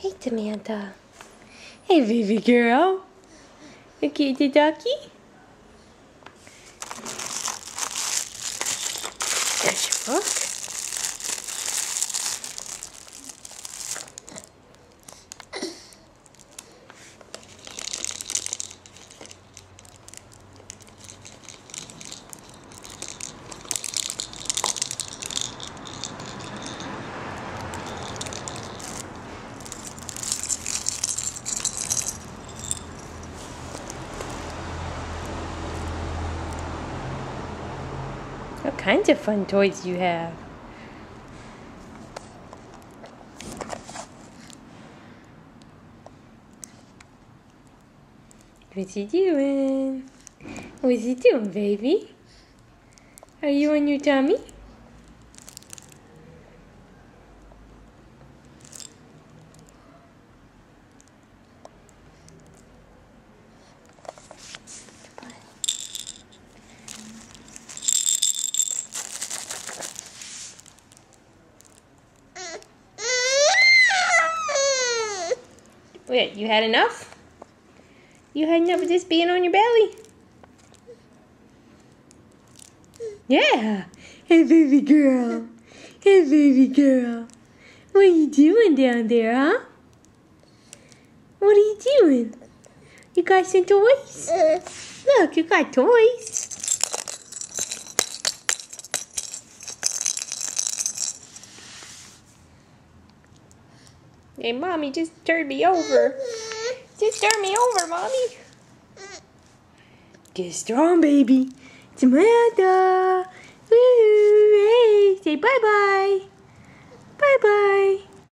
Hey, Samantha. Hey, baby girl. Okay, the ducky. There's your book. What kinds of fun toys do you have? What's he doing? What's he doing, baby? Are you on your tummy? Wait, you had enough? You had enough of just being on your belly? Yeah. Hey, baby girl. Hey, baby girl. What are you doing down there, huh? What are you doing? You got some toys? Look, you got toys. Hey, Mommy just turned me over. Just turn me over, Mommy. Get strong, baby. Samantha. Woo, hey, say bye-bye. Bye-bye.